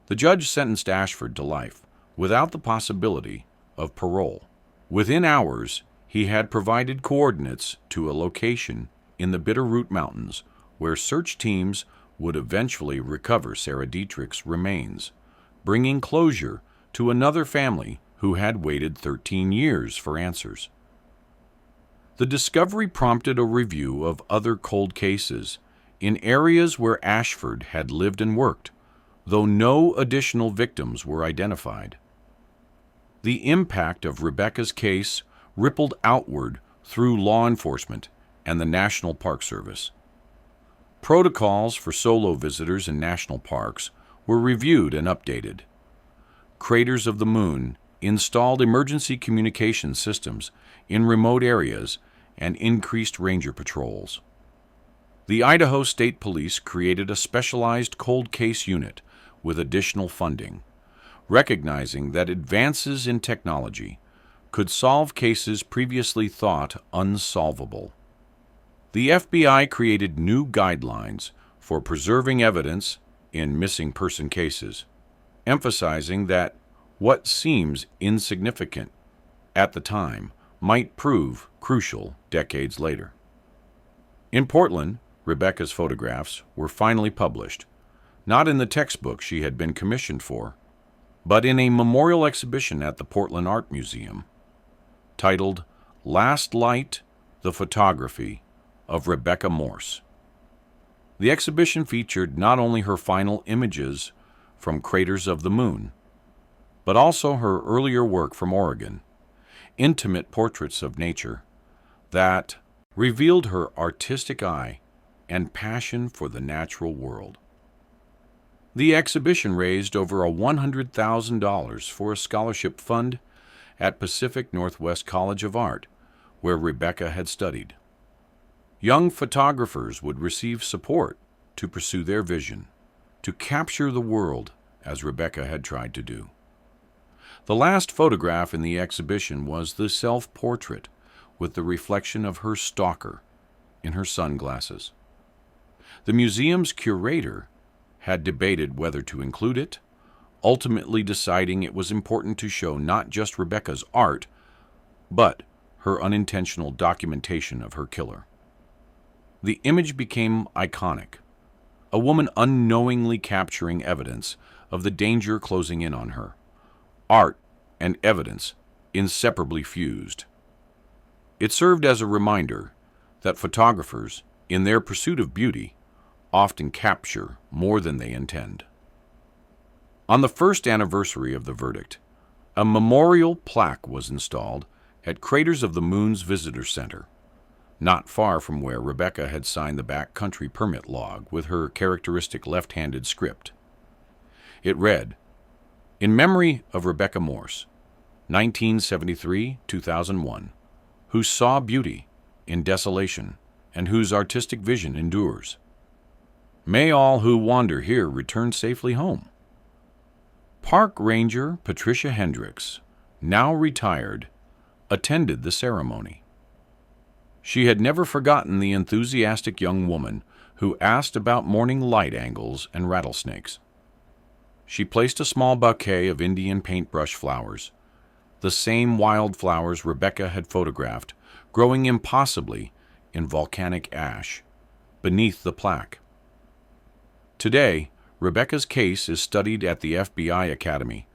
The judge sentenced Ashford to life without the possibility of parole. Within hours, he had provided coordinates to a location in the Bitterroot Mountains where search teams would eventually recover Sarah Dietrich's remains, bringing closure to another family who had waited 13 years for answers. The discovery prompted a review of other cold cases in areas where Ashford had lived and worked, though no additional victims were identified. The impact of Rebecca's case rippled outward through law enforcement and the National Park Service. Protocols for solo visitors in national parks were reviewed and updated. Craters of the Moon installed emergency communication systems in remote areas and increased ranger patrols. The Idaho State Police created a specialized cold case unit with additional funding, recognizing that advances in technology could solve cases previously thought unsolvable. The FBI created new guidelines for preserving evidence in missing person cases, emphasizing that what seems insignificant at the time might prove crucial decades later. In Portland, Rebecca's photographs were finally published, not in the textbook she had been commissioned for, but in a memorial exhibition at the Portland Art Museum, titled "Last Light, the Photography of Rebecca Morse." The exhibition featured not only her final images from Craters of the Moon, but also her earlier work from Oregon, intimate portraits of nature that revealed her artistic eye and passion for the natural world. The exhibition raised over $100,000 for a scholarship fund at Pacific Northwest College of Art, where Rebecca had studied. Young photographers would receive support to pursue their vision, to capture the world as Rebecca had tried to do. The last photograph in the exhibition was the self-portrait with the reflection of her stalker in her sunglasses. The museum's curator had debated whether to include it, ultimately deciding it was important to show not just Rebecca's art, but her unintentional documentation of her killer. The image became iconic, a woman unknowingly capturing evidence of the danger closing in on her. Art and evidence inseparably fused. It served as a reminder that photographers, in their pursuit of beauty, often capture more than they intend. On the first anniversary of the verdict, a memorial plaque was installed at Craters of the Moon's Visitor Center, not far from where Rebecca had signed the backcountry permit log with her characteristic left-handed script. It read, In memory of Rebecca Morse, 1973-2001, who saw beauty in desolation and whose artistic vision endures. May all who wander here return safely home. Park Ranger Patricia Hendricks, now retired, attended the ceremony. She had never forgotten the enthusiastic young woman who asked about morning light angles and rattlesnakes. She placed a small bouquet of Indian paintbrush flowers, the same wild flowers Rebecca had photographed, growing impossibly in volcanic ash, beneath the plaque. Today, Rebecca's case is studied at the FBI Academy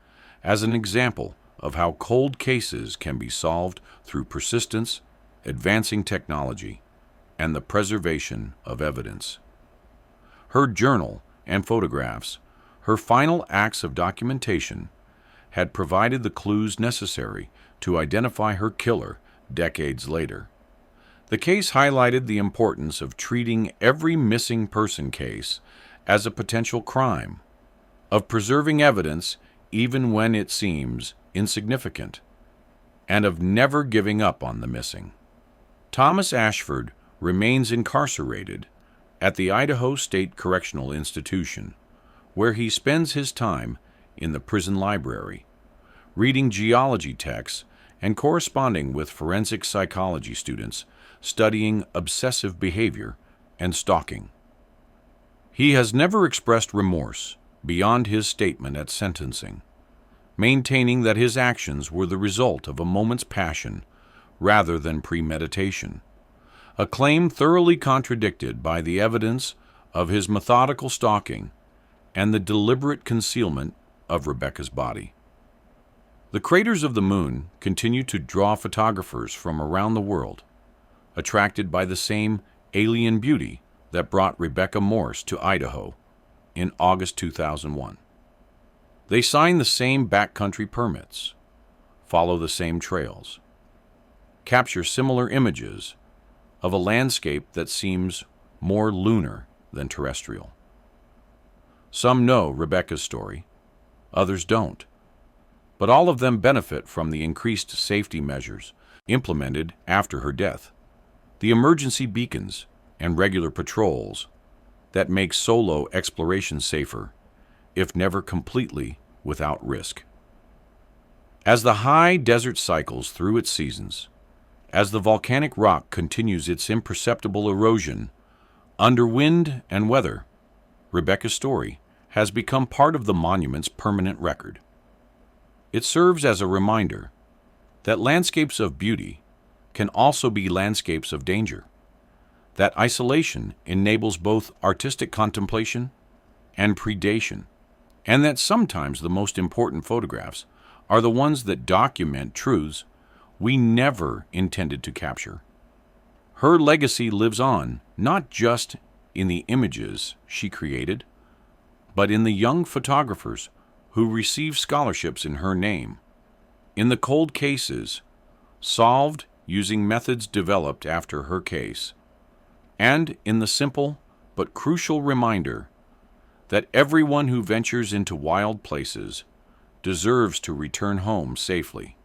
as an example of how cold cases can be solved through persistence, advancing technology, and the preservation of evidence. Her journal and photographs, her final acts of documentation, had provided the clues necessary to identify her killer decades later. The case highlighted the importance of treating every missing person case as a potential crime, of preserving evidence even when it seems insignificant, and of never giving up on the missing. Thomas Ashford remains incarcerated at the Idaho State Correctional Institution, where he spends his time in the prison library, reading geology texts and corresponding with forensic psychology students studying obsessive behavior and stalking. He has never expressed remorse beyond his statement at sentencing, maintaining that his actions were the result of a moment's passion rather than premeditation, a claim thoroughly contradicted by the evidence of his methodical stalking and the deliberate concealment of Rebecca's body. The craters of the moon continue to draw photographers from around the world, attracted by the same alien beauty that brought Rebecca Morse to Idaho in August 2001. They sign the same backcountry permits, follow the same trails, capture similar images of a landscape that seems more lunar than terrestrial. Some know Rebecca's story, others don't, but all of them benefit from the increased safety measures implemented after her death, the emergency beacons and regular patrols that make solo exploration safer, if never completely without risk. As the high desert cycles through its seasons, as the volcanic rock continues its imperceptible erosion under wind and weather, Rebecca's story has become part of the monument's permanent record. It serves as a reminder that landscapes of beauty can also be landscapes of danger, that isolation enables both artistic contemplation and predation, and that sometimes the most important photographs are the ones that document truths we never intended to capture. Her legacy lives on not just in the images she created, but in the young photographers who receive scholarships in her name, in the cold cases solved using methods developed after her case, and in the simple but crucial reminder that everyone who ventures into wild places deserves to return home safely.